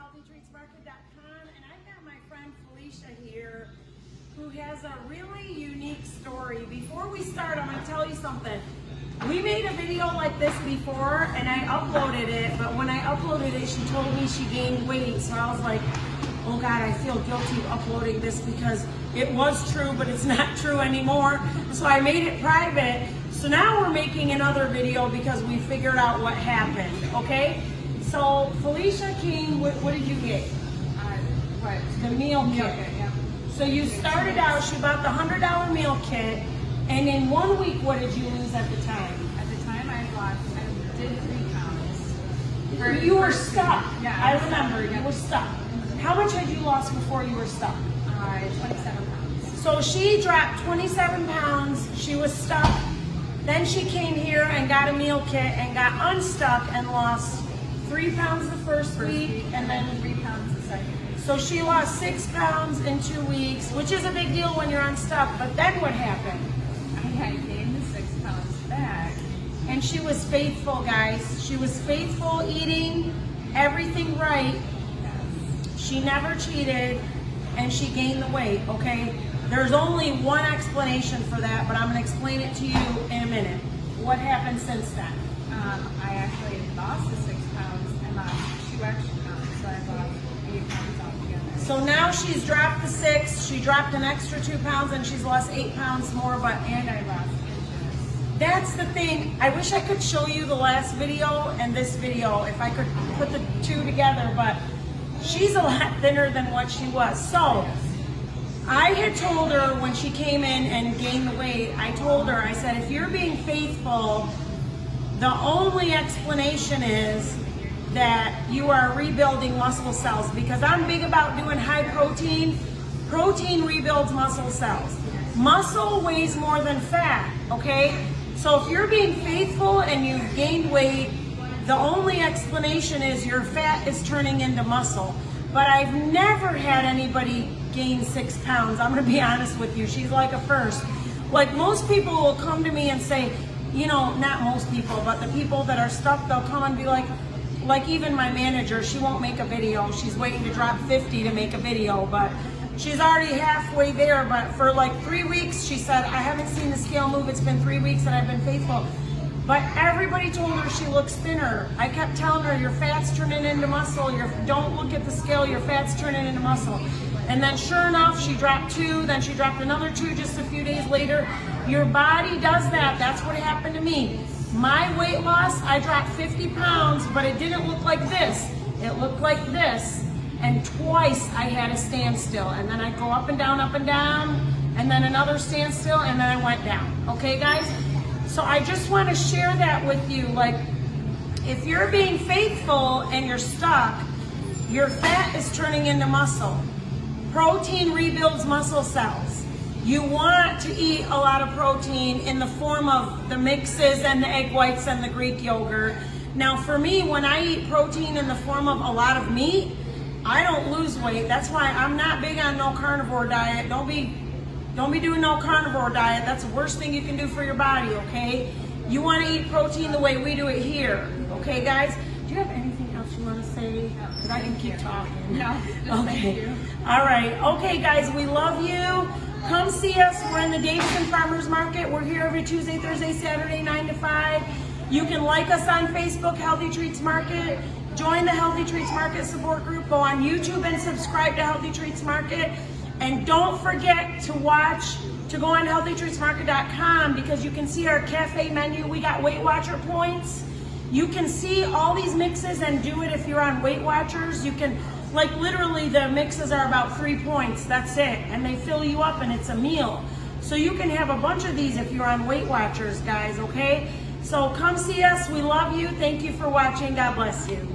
HealthyTreatsMarket.com, and I've got my friend Felicia here who has a really unique story. Before we start, I'm going to tell you something. We made a video like this before and I uploaded it, but when I uploaded it, she told me she gained weight, so I was like, oh God, I feel guilty uploading this because it was true, but it's not true anymore. So I made it private. So now we're making another video because we figured out what happened, okay? So Felicia came, what did you get? The meal kit. Yeah. So you started out, she bought the $100 meal kit, and in 1 week, what did you lose at the time? At the time I did 3 pounds. You were stuck. Yeah, I remember, you were stuck. How much had you lost before you were stuck? 27 pounds. So she dropped 27 pounds, she was stuck. Then she came here and got a meal kit and got unstuck and lost 3 pounds the first week and then 3 pounds the second week. So she lost 6 pounds in 2 weeks, which is a big deal when you're unstuck. But then what happened? I gained the 6 pounds back. And she was faithful, guys. She was faithful, eating everything right. Yes. She never cheated, and she gained the weight, okay? There's only one explanation for that, but I'm gonna explain it to you in a minute. What happened since then? I actually lost the 6 pounds and lost 2 extra pounds, so I lost 8 pounds altogether. So now she's dropped the 6, she dropped an extra 2 pounds, and she's lost 8 pounds more, And I lost inches. that's the thing. I wish I could show you the last video and this video, if I could put the two together, but she's a lot thinner than what she was. So I had told her when she came in and gained the weight, I told her, I said, if you're being faithful, the only explanation is that you are rebuilding muscle cells, because I'm big about doing high protein. Protein rebuilds muscle cells. Muscle weighs more than fat, okay? So if you're being faithful and you've gained weight, the only explanation is your fat is turning into muscle. But I've never had anybody gain 6 pounds. I'm gonna be honest with you, she's like a first. Like most people will come to me and say, you know, not most people, but the people that are stuck, they'll come and be like even my manager, she won't make a video. She's waiting to drop 50 to make a video, but she's already halfway there. But for like 3 weeks, she said, I haven't seen the scale move. It's been 3 weeks and I've been faithful. But everybody told her she looks thinner. I kept telling her, your fat's turning into muscle. Don't look at the scale, your fat's turning into muscle. And then sure enough, she dropped 2, then she dropped another 2 just a few days later. Your body does that. That's what happened to me. My weight loss, I dropped 50 pounds, but it didn't look like this. It looked like this. And twice I had a standstill. And then I'd go up and down, and then another standstill, and then I went down. Okay, guys? So I just want to share that with you. Like, if you're being faithful and you're stuck, your fat is turning into muscle. Protein rebuilds muscle cells. You want to eat a lot of protein in the form of the mixes and the egg whites and the Greek yogurt. Now for me, when I eat protein in the form of a lot of meat, I don't lose weight. That's why I'm not big on no carnivore diet. Don't be doing no carnivore diet. That's the worst thing you can do for your body, okay? You want to eat protein the way we do it here, okay, guys? Do you have anything else you want to say? Because I can keep talking. No, just thank you. All right. Okay, guys, we love you. Come see us. We're in the Davison Farmers Market. We're here every Tuesday, Thursday, Saturday, 9 to 5. You can like us on Facebook, Healthy Treats Market. Join the Healthy Treats Market support group. Go on YouTube and subscribe to Healthy Treats Market. And don't forget to go on HealthyTreatsMarket.com, because you can see our cafe menu. We got Weight Watcher points. You can see all these mixes and do it if you're on Weight Watchers. You can, like literally the mixes are about 3 points, that's it. And they fill you up and it's a meal. So you can have a bunch of these if you're on Weight Watchers, guys, okay? So come see us, we love you. Thank you for watching, God bless you.